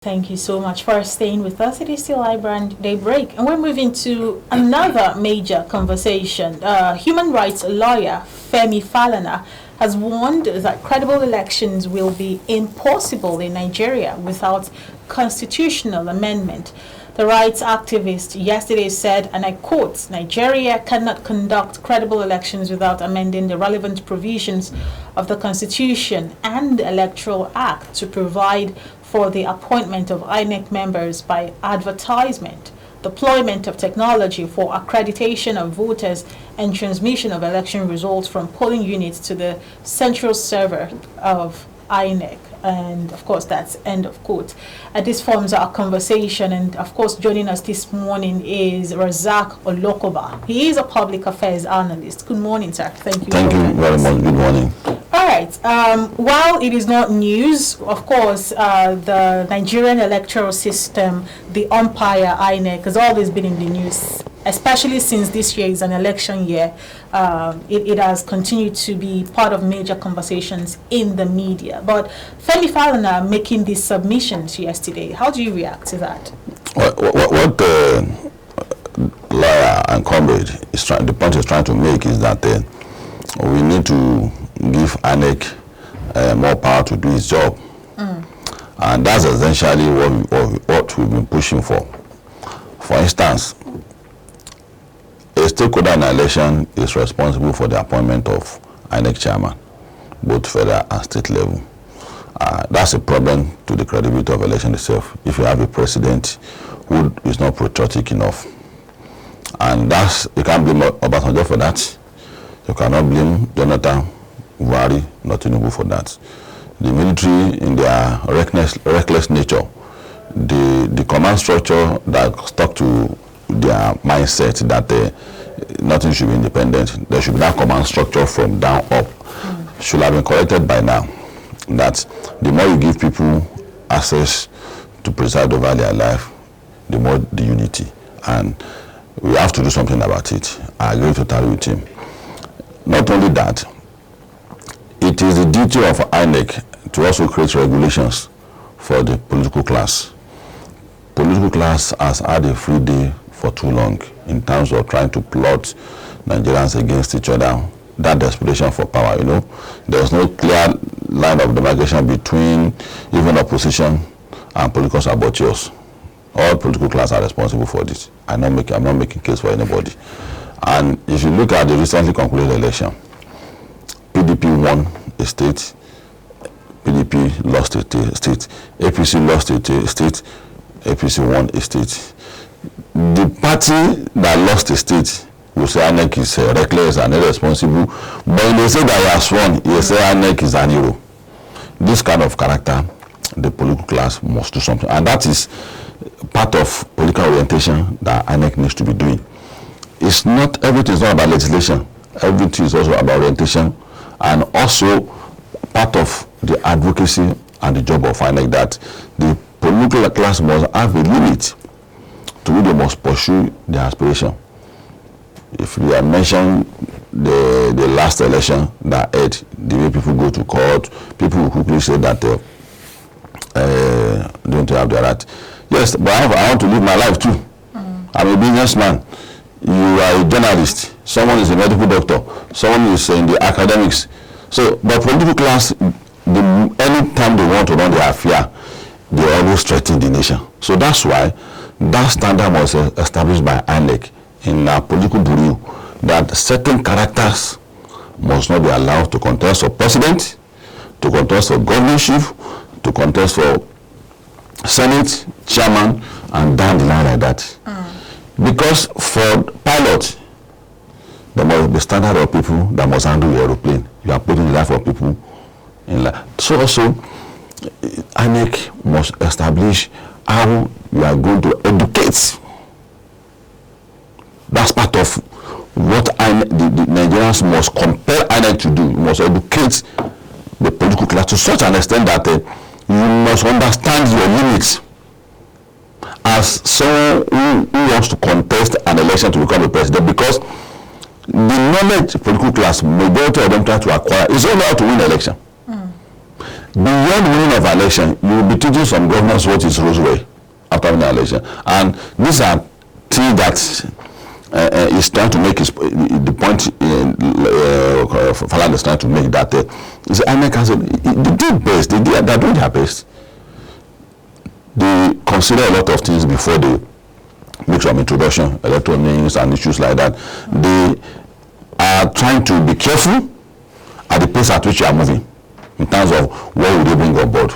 Thank you so much for staying with us. It is still iBrand Daybreak, and we're moving to another major conversation. Human rights lawyer Femi Falana has warned that credible elections will be impossible in Nigeria without constitutional amendment. The rights activist yesterday said, and I quote, "Nigeria cannot conduct credible elections without amending the relevant provisions of the Constitution and Electoral Act to provide for the appointment of INEC members by advertisement, deployment of technology for accreditation of voters, and transmission of election results from polling units to the central server of INEC." And of course, that's end of quote. This forms our conversation, and of course, joining us this morning is Razak Olokoba. He is a public affairs analyst. Good morning, sir. Thank you. Thank you very much. Good morning. All right. While it is not news, of course, the Nigerian electoral system, the umpire INEC, has always been in the news, especially since this year is an election year. It has continued to be part of major conversations in the media. But Femi Falana making these submissions yesterday, how do you react to that? What the lawyer and comrade the point is trying to make is that we need to give INEC more power to do its job. And that's essentially what we've been pushing for. For instance, a stakeholder in an election is responsible for the appointment of INEC chairman, both federal and state level. That's a problem to the credibility of election itself. If you have a president who is not patriotic enough, and you can't blame Obasanjo for that. You cannot blame Jonathan, Buhari, nor Tinubu for that. The military, in their reckless nature, the command structure that stuck to their mindset that nothing should be independent. There should be that command structure from down up. Should have been corrected by now. That the more you give people access to preside over their life, the more the unity. And we have to do something about it. I agree totally with him. Not only that, it is the duty of INEC to also create regulations for the political class. Political class has had a free day for too long in terms of trying to plot Nigerians against each other. That desperation for power, there's no clear line of demarcation between even opposition and political saboteurs. All political class are responsible for this. I'm not making case for anybody. And if you look at the recently concluded election, PDP won a state, PDP lost a state, APC lost a state, APC won a state. The party that lost a state will say INEC is reckless and irresponsible, but when they say that he has won, he say INEC is an hero. This kind of character, the political class must do something, and that is part of political orientation that INEC needs to be doing. It's not everything is not about legislation. Everything is also about orientation, and also part of the advocacy and the job of INEC that the political class must have a limit to which they must pursue their aspiration. If we have mentioned the last election that had the way people go to court, people who quickly say that they don't have the right. Yes, but I want to live my life too. I'm a businessman. You are a journalist. Someone is a medical doctor. Someone is in the academics. So, but political class, anytime they want to run their affair, they always threaten the nation. So that's why that standard was established by INEC in our political bureau, that certain characters must not be allowed to contest for president, to contest for governorship, to contest for Senate, chairman, and down the line like that. Because for pilot, there must be standard of people that must handle the aeroplane. You are putting the life of people in life. So also, INEC must establish how you are going to educate. That's part of what the Nigerians must compel INEC to do. You must educate the political class to such an extent that you must understand your limits as someone who wants to contest an election to become a president, because the knowledge political class, majority of them try to acquire, is only how to win an election. beyond winning of election, you will be teaching some governors what is roseway after winning election. And these are things that is trying to make the point Falana is trying to make, that is INEC has they did best, they're doing their best. They consider a lot of things before they make some introduction, electoral names and issues like that. They are trying to be careful at the pace at which you are moving in terms of what will they bring on board.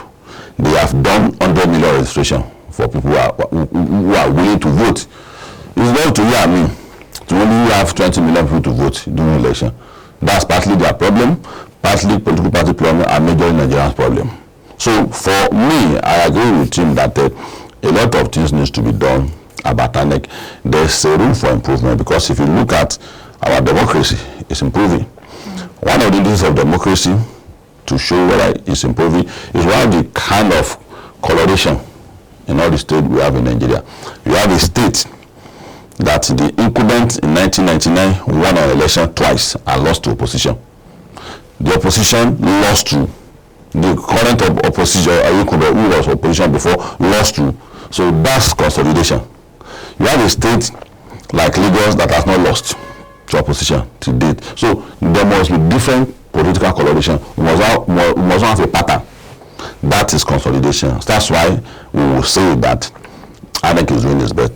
They have done 100 million registration for people who are willing to vote. It's not to you and me to only have 20 million people to vote during election. That's partly their problem, partly political party problem, and majorly Nigerians' problem. So for me, I agree with him that a lot of things needs to be done about INEC. There's a room for improvement, because if you look at our democracy, it's improving. One of the indices of democracy to show whether it's improving is one of the kind of coloration in all the states we have in Nigeria. You have a state that the incumbent in 1999 won an election twice and lost to opposition. The opposition lost to the current opposition, who was opposition before, lost to. So that's consolidation. You have a state like Lagos that has not lost to opposition to date. So there must be different political coloration. We must have a pattern. That is consolidation. That's why we will say that INEC is doing its best.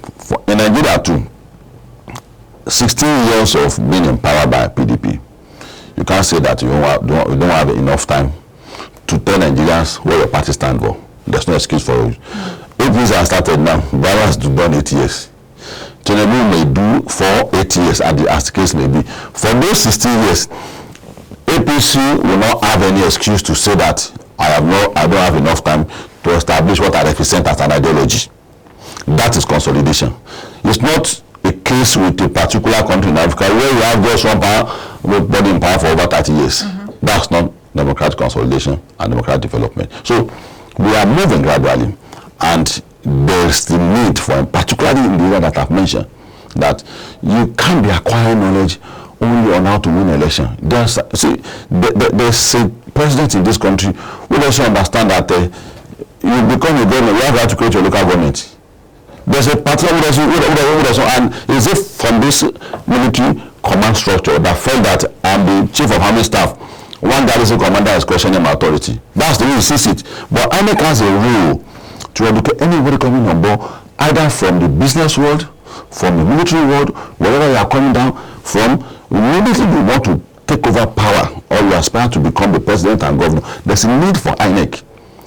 In Nigeria too, 16 years of being in power by PDP, you can't say that you don't have enough time to tell Nigerians where your party stands for. There's no excuse for you. APC has started now. Baba has done 8 years. Tinubu may do 4-8 years, as the case may be. For those 16 years, APC will not have any excuse to say that I don't have enough time to establish what I represent as an ideology. That is consolidation. It's not a case with a particular country in Africa where you have just one body in power for over 30 years. That's not democratic consolidation and democratic development. So we are moving gradually, and there's the need for, particularly in the area that I've mentioned, that you can't be acquiring knowledge only on how to win an election. There's a president in this country who doesn't understand that you become a government, you have to create your local government. There's a party who doesn't, and is it from this military command structure that felt that I'm the chief of army staff, one garrison commander is questioning my authority. That's the way he sees it. But INEC has a role to educate anybody coming on board, either from the business world, from the military world, wherever you are coming down from. Immediately you want to take over power, or you aspire to become the president and governor, there's a need for INEC.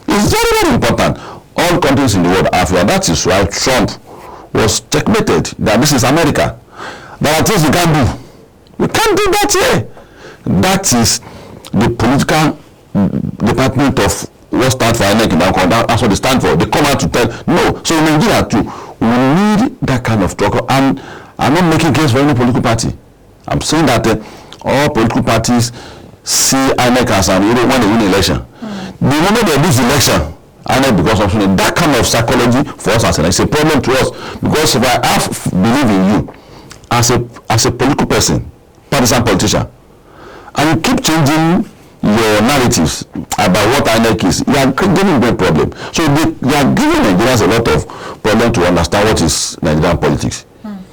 It's very, very important. All countries in the world have, and that is why Trump was checkmated, that this is America. There are things we can't do. We can't do that here. That is the political department of what stands for INEC in Bangkok. That's what they stand for. They come out to tell, no. So in Nigeria too, we need that kind of structure. And I'm not making case for any political party. I'm saying that all political parties see INEC as when they win election. The moment they lose election, INEC becomes something. That kind of psychology for us it's a problem to us, because if I have believe in you as a political person, partisan politician, and you keep changing your narratives about what INEC is, you are getting a great problem. So they are giving Nigerians a lot of problem to understand what is Nigerian politics.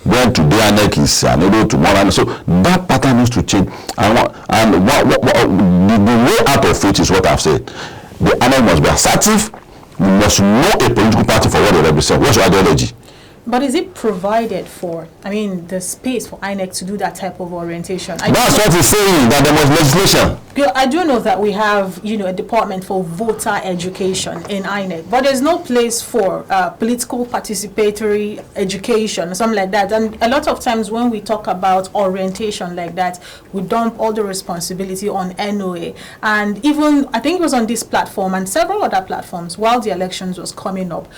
When today INEC is unable tomorrow, so that pattern needs to change. And the way out of it is what I've said. The INEC must be assertive. We must know a political party for what they represent. What's your ideology? But is it provided for, the space for INEC to do that type of orientation? That's what he's saying, that there was legislation. I do know that we have, a department for voter education in INEC, but there's no place for political participatory education, something like that. And a lot of times when we talk about orientation like that, we dump all the responsibility on NOA. And even, I think it was on this platform and several other platforms, while the elections was coming up,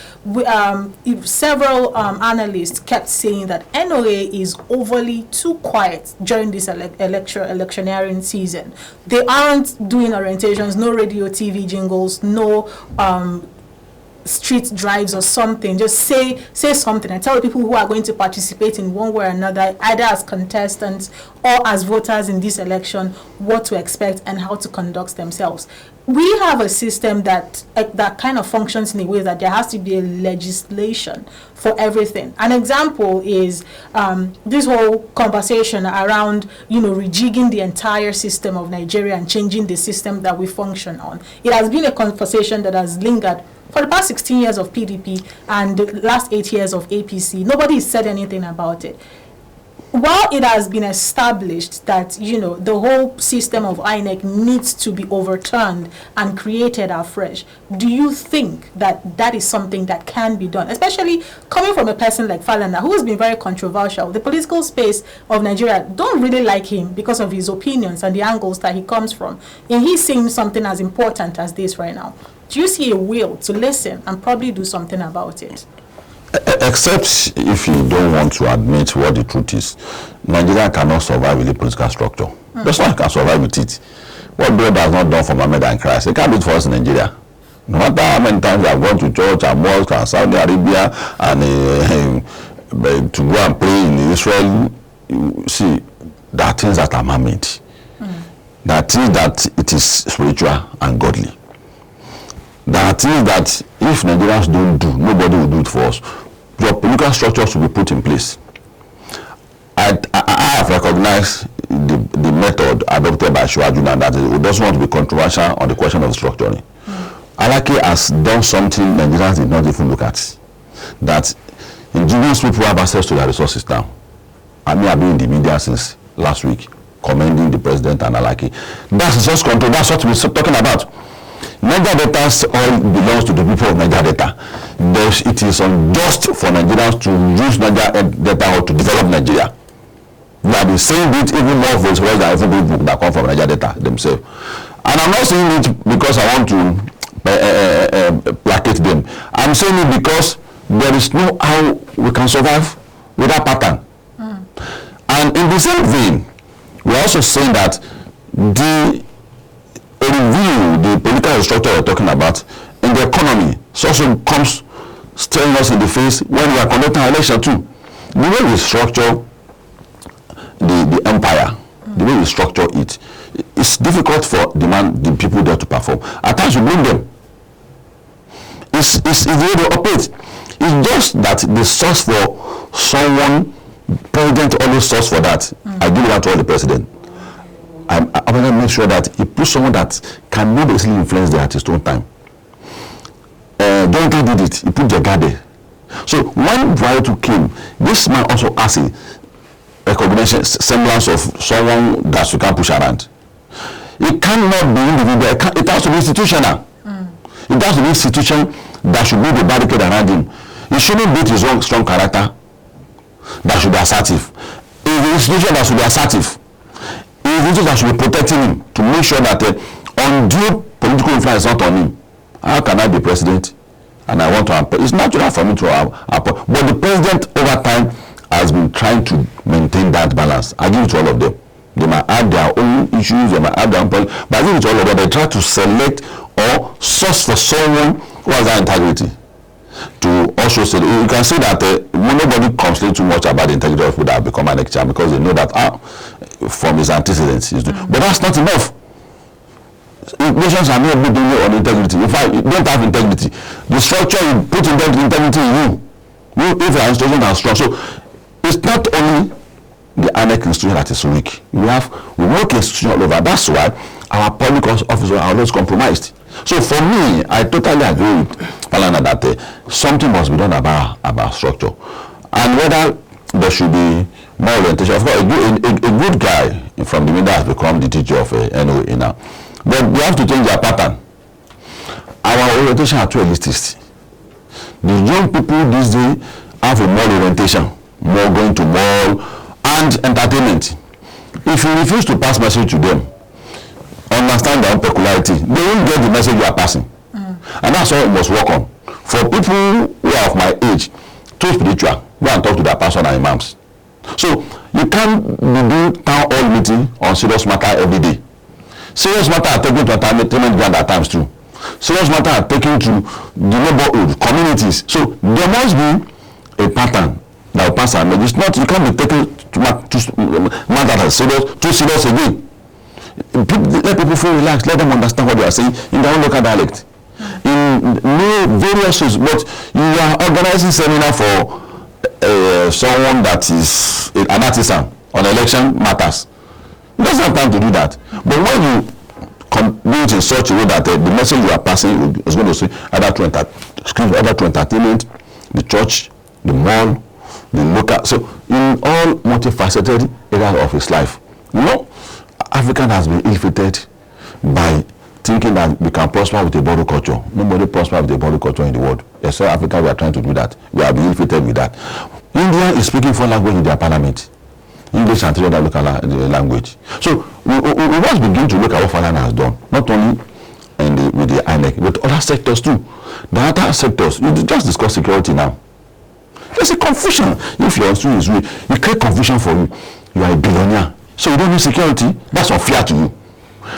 several analysts kept saying that NOA is overly too quiet during this electioneering season. They aren't doing orientations, no radio, TV jingles, no street drives or something, just say something and tell the people who are going to participate in one way or another, either as contestants or as voters in this election, what to expect and how to conduct themselves. We have a system that kind of functions in a way that there has to be a legislation for everything. An example is this whole conversation around, rejigging the entire system of Nigeria and changing the system that we function on. It has been a conversation that has lingered for the past 16 years of PDP and the last 8 years of APC. Nobody has said anything about it. While it has been established that, the whole system of INEC needs to be overturned and created afresh, do you think that that is something that can be done? Especially coming from a person like Falana, who has been very controversial. The political space of Nigeria don't really like him because of his opinions and the angles that he comes from. And he's saying something as important as this right now. Do you see a will to listen and probably do something about it? Except if you don't want to admit what the truth is, Nigeria cannot survive with the political structure. That's why it can survive with it. What God has not done for Muhammad and Christ, it can't do it for us in Nigeria. No matter how many times we have gone to church and mosque and Saudi Arabia and to go and pray in Israel, you see, there are things that are man-made. There are things that it is spiritual and godly. There are things that if Nigerians don't do, nobody will do it for us. Your political structures will be put in place. I have recognized the method adopted by Shuajuna that it doesn't want to be controversial on the question of structuring. Alaki has done something Nigerians did not even look at. That indigenous people have access to their resources now. I mean, I've been in the media since last week, commending the president and Alaki. That's resource control. That's what we're talking about. Niger Delta's oil belongs to the people of Niger Delta. It is unjust for Nigerians to use Niger Delta oil to develop Nigeria. They have been saying it even more voice than every people that come from Niger Delta themselves. And I'm not saying it because I want to placate them. I'm saying it because there is no how we can survive with that pattern. And in the same vein, we're also saying that the review, the political structure we're talking about in the economy, also comes staring us in the face when we are conducting an election too. The way we structure the empire, the way we structure it, it's difficult for the people there to perform. At times we blame them. It's the way they operate. It's just that the source for someone, president always source for that. I give that to all the president. I'm going to make sure that he puts someone that can not easily influence them at his own time. Jonathan did it. He put the guy there. So when Buhari came, this man also has a recognition, semblance of someone that you can push around. It cannot be individual. It has to be institutional. It has to be institution that should be the barricade around him. He shouldn't beat his own strong character that should be assertive. It's the institution that should be assertive. It's that should be protecting him to make sure that undue political influence is not on him. How can I be president? And I want to appoint. It's natural for me to appoint. But the president over time has been trying to maintain that balance. I give it to all of them. They might have their own issues, they might have their own problems, but I give it to all of them. They try to select or source for someone who has that integrity. To also say, you can see that nobody complains too much about the integrity of people that have become an lecturer because they know that from his antecedents he's doing. But that's not enough. Nations are not building on integrity. In fact, you don't have integrity. The structure you put integrity in you. If your institution are strong. So it's not only the INEC institution that is weak. We work institution all over. That's why our public officers are always compromised. So for me, I totally agree with Falana that something must be done about structure. And whether there should be more orientation. Of course, a good guy from the media has become the teacher of NOA now. But we have to change our pattern. Our orientation are too elitist. The young people these days have a more orientation, more going to mall and entertainment. If you refuse to pass message to them, understand their own peculiarity, they won't get the message you are passing. And that's what we must work on. For people who are of my age, too spiritual, go and talk to their pastor and imams. So you can't be doing town hall meeting on serious matter every day. Serious matter are taken to entertainment ground at times too. Serious matter are taken to the neighborhood, communities. So there must be a pattern that will pass our message. It's not, you can't be taken to matter as serious, too serious again. Let people feel relaxed. Let them understand what they are saying in their own local dialect. In various ways, but you are organizing seminar for someone that is an artisan on election matters. You don't have time to do that. But when you do it in such a way that the message you are passing is going to say either to entertainment, the church, the mall, the local, so in all multifaceted areas of his life. You know, Africa has been ill-fated by thinking that we can prosper with a border culture. Nobody prospers with a border culture in the world. Yes, so Africa, we are trying to do that. We are being ill-fated with that. India is speaking four languages in their parliament. English and three other local language. So we must begin to look at what Falana has done, not only with the INEC, but other sectors too. The other sectors, you just discuss security now. There's a confusion. If your institution is real, you create confusion for you. You are a billionaire, so you don't need security. That's unfair to you.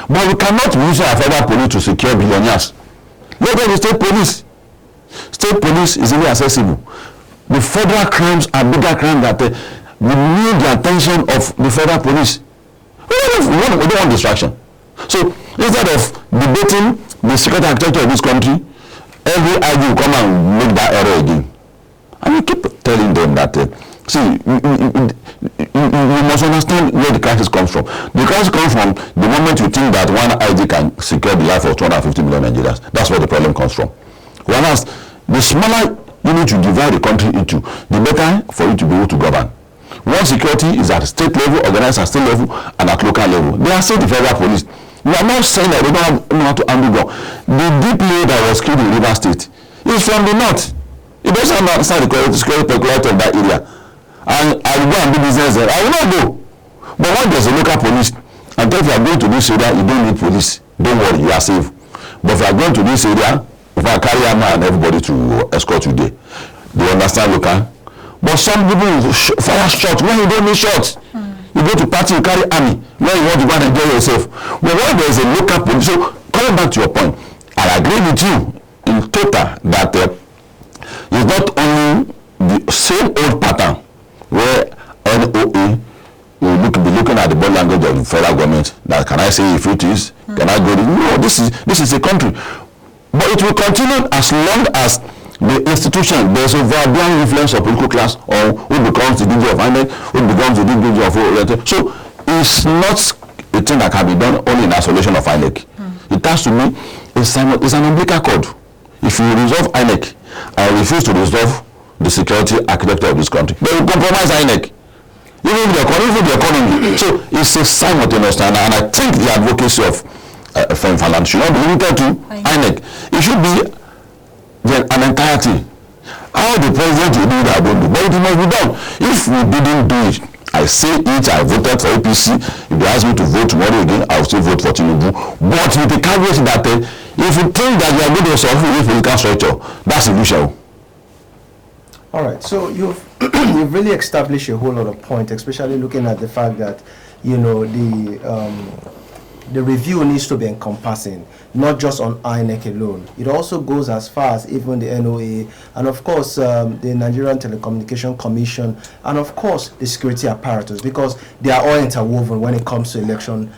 But we cannot use our federal police to secure billionaires. Let them be state police. State police is really accessible. The federal crimes are bigger crimes that we need the attention of the federal police. We don't want distraction. So instead of debating the security architecture of this country, every ID will come and make that error again. And we keep telling them that, see, you must understand where the crisis comes from. The crisis comes from the moment you think that one ID can secure the life of 250 million Nigerians. That's where the problem comes from. Whereas the smaller you need to divide the country into, the better for you to be able to govern. One security is at state level, organized at state level, and at local level. They are still the federal police. We are not saying that they don't know how to handle gun. The DPO that was killed in River State is from the north. It doesn't understand the security peculiarity of that area. And I will go and do business there. I will not go. But when there's a local police, and if you are going to this area, you don't need police. Don't worry, you are safe. But if you are going to this area, if I carry a man and everybody to escort you there, they understand local. But some people fire shots when you don't need shots. You go to party, you carry army. When you want to go and enjoy yourself. But when there is a local police, so coming back to your point, I agree with you in total that it's not only the same old pattern where NOA will be looking at the body language of the federal government. That can I say if it is? Can I go? No, this is a country. But it will continue as long as the institution, there's a overbearing influence of political class on who becomes the DG of INEC, who becomes the DG of so it's not a thing that can be done only in isolation of INEC. It has to be it's an umbilical cord. If you resolve INEC and refuse to resolve the security architecture of this country, they will compromise INEC. Even the economy. So it's a simultaneous, and I think the advocacy of Femi Falana should not be limited to INEC. It should be an entirety. How the president will do that, I don't know. But it must be done. If we didn't do it, I say it, I voted for APC. If they ask me to vote tomorrow again, I will still vote for Tinubu. But with the caveat that if you think that you are going to solve with political structure, that's illusion. All right, so you've really established a whole lot of points, especially looking at the fact that, you know, the review needs to be encompassing, not just on INEC alone. It also goes as far as even the NOA, and of course the Nigerian Telecommunication Commission, and of course the security apparatus, because they are all interwoven when it comes to election,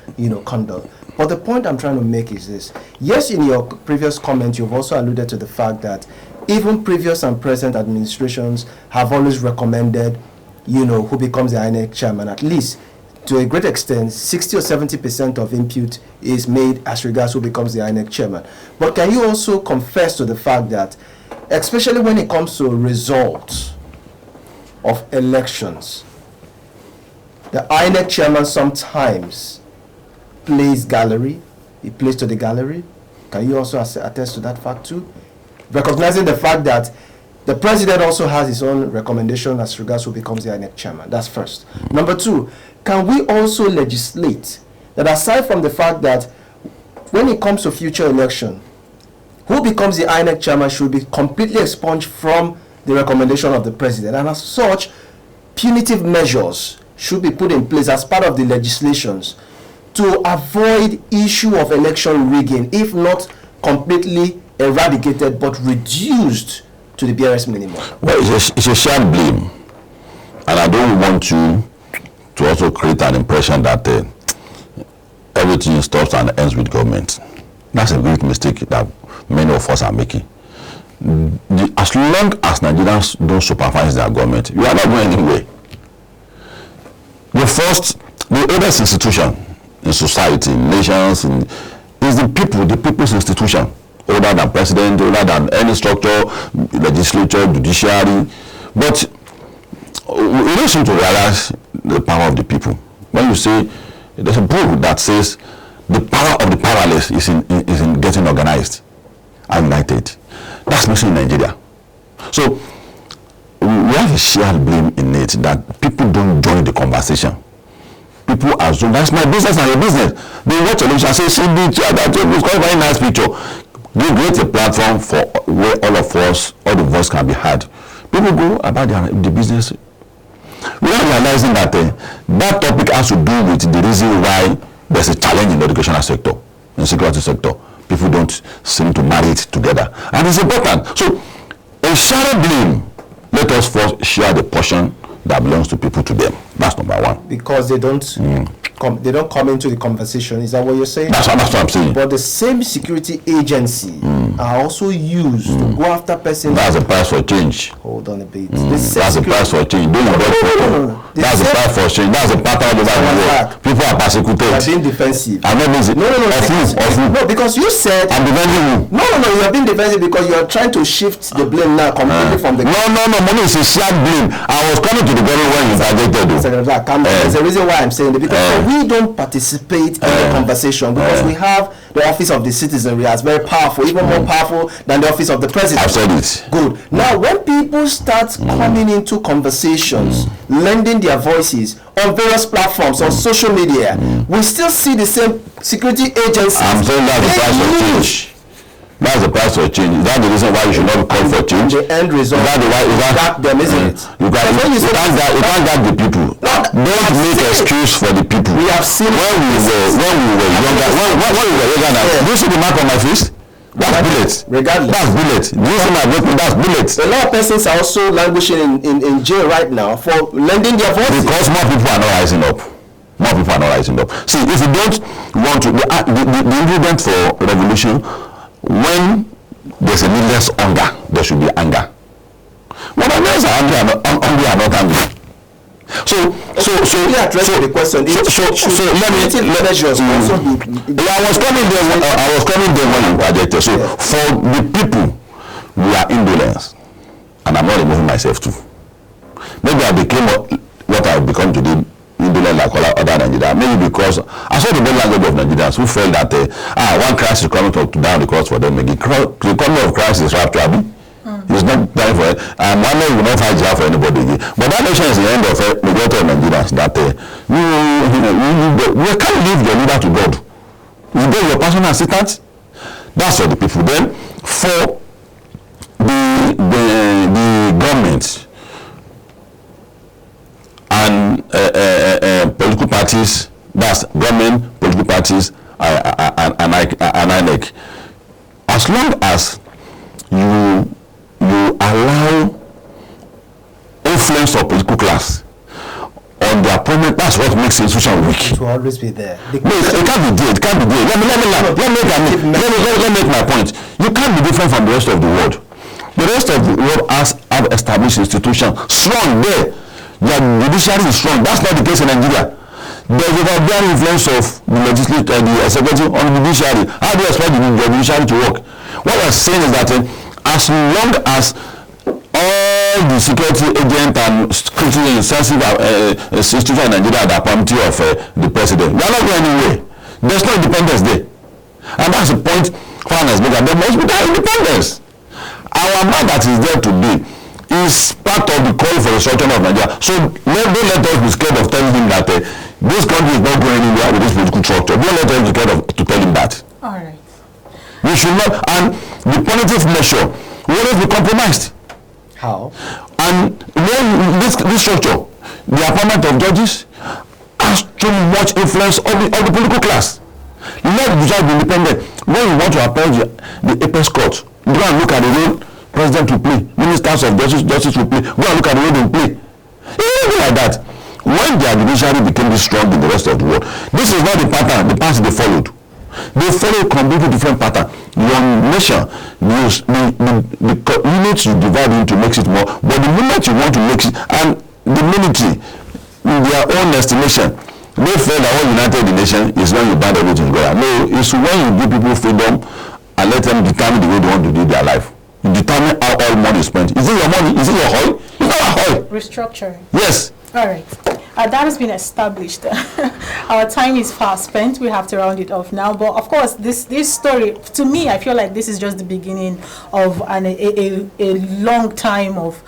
conduct. But the point I'm trying to make is this. Yes, in your previous comment, you've also alluded to the fact that even previous and present administrations have always recommended, who becomes the INEC chairman. At least to a great extent, 60 or 70% of input is made as regards who becomes the INEC chairman. But can you also confess to the fact that, especially when it comes to results of elections, the INEC chairman sometimes plays gallery, he plays to the gallery? Can you also attest to that fact too? Recognizing the fact that the president also has his own recommendation as regards who becomes the INEC chairman. That's first. Number two, can we also legislate that aside from the fact that when it comes to future election, who becomes the INEC chairman should be completely expunged from the recommendation of the president, and as such, punitive measures should be put in place as part of the legislations to avoid issue of election rigging, if not completely eradicated but reduced to the barest minimum? Well, it's a shared blame. And I don't want you to also create an impression that everything stops and ends with government. That's a great mistake that many of us are making. As long as Nigerians don't supervise their government, you are not going anywhere. The oldest institution in society, in nations, is the people, the people's institution. Older than president, older than any structure, legislature, judiciary. But we don't seem to realize the power of the people. When you say, there's a book that says the power of the powerless is in getting organized and united. That's missing in Nigeria. So we have a shared blame in it that people don't join the conversation. People assume that's my business and your business. They watch television and say, see it's quite a very nice picture. They create a platform for where all of us, all the voice can be heard. People go about the business. We are realizing that that topic has to do with the reason why there's a challenge in the educational sector, in the security sector. People don't seem to marry it together. And it's important. So, a shared blame, let us first share the portion that belongs to people to them. That's number one. Because they don't come into the conversation. Is that what you're saying? That's what I'm saying. But the same security agency are also used to go after persons. That's the price for change. Hold on a bit. That's the price for change. No. That's the price for change. That's the pattern of the world. People are persecuted. You are being defensive. I'm not being No, because you said. I'm defending you. No. You are being defensive because you are trying to shift the blame now completely from the. No. Money is a shared blame. I was coming to the government when you targeted. There's a reason why I'm saying that, because we don't participate in the conversation because we have the office of the citizenry as very powerful, even more powerful than the office of the president. I've said it. Good. Now, when people start coming into conversations, lending their voices on various platforms, on social media, we still see the same security agencies. I'm saying that's the price of change. That's the price for change. Is that the reason why you should not call for change? The end result. Is that them, isn't it? You can't get the people. Don't make excuse for the people. We have seen when we were younger. When we were younger, do you see the mark on my face? That's bullet. Regardless. That's bullet. Do you see my weapon? That's bullet. A lot of persons are also languishing in jail right now for lending their voices. Because more people are not rising up. See, if you don't want to, the ingredient for revolution, when there's a needless hunger, there should be anger. When Nigerians are hungry and not angry. So address the question. Let me I was coming there when you projected. So for the people, we are indolence, and I'm not removing myself too. Maybe I became what I've become today, indolent like all other Nigerians. Maybe because I saw the body language of Nigerians who felt that one crisis coming to down the course for them. The coming of crisis is rapture. It's not time for it. And one will not fight for anybody again. But that nation is the end of the majority of Nigerians that we can't leave your leader to God. You get your personal assistant. That's for the people. Then for the government and political parties, that's government, political parties, and INEC. As long as you allow influence of political class on their appointment, that's what makes the institution weak. It will always be there. It can't be there. Let me make my point. You can't be different from the rest of the world. The rest of the world have established institutions strong there. The judiciary is strong. That's not the case in Nigeria. There's overbearing influence of the legislature, the executive on the judiciary. How do you expect the judiciary to work? What we're saying is that as long as all the security agent and security sensitive institutions in Nigeria are the appointee of the president, we are not going anywhere. There's no independence there. And that's the point Falana is making. There must be that independence. Our man that is there today is part of the call for the structure of Nigeria. So don't let us be scared of telling him that this country is not going anywhere with this political structure. Don't let us be scared of to tell him that. All right. We should not, and the punitive measure will always be compromised. How? And when this structure, the appointment of judges has too much influence of the political class. Let the judge be independent. When you want to appoint the apex court, go and look at the role president to play, ministers of justice to play, go and look at the role they play. Even like that. When the judiciary became this strong in the rest of the world, this is not the pattern, the path they followed. They follow a completely different pattern. Your nation, the units you divide into makes it more, but the moment you want to make it, and the military, in their own estimation, they feel that when united the nation is when you ban everything together. No, it's when you give people freedom and let them determine the way they want to live their life. You determine how all money is spent. Is it your money? Is it your oil? It's not our oil. Restructuring. Yes. All right. That has been established. Our time is fast spent. We have to round it off now. But of course, this story, to me, I feel like this is just the beginning of a long time of,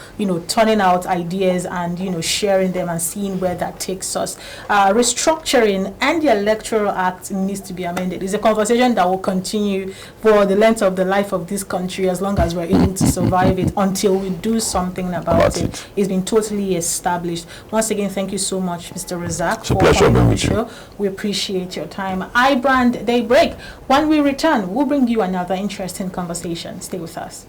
turning out ideas and, sharing them and seeing where that takes us. Restructuring and the Electoral Act needs to be amended. It's a conversation that will continue for the length of the life of this country as long as we're able to survive it until we do something about it. It's been totally established. Once again, thank you so much, Mr. Razak, it's a pleasure being with you. We appreciate your time. iBrand Daybreak. When we return, we'll bring you another interesting conversation. Stay with us.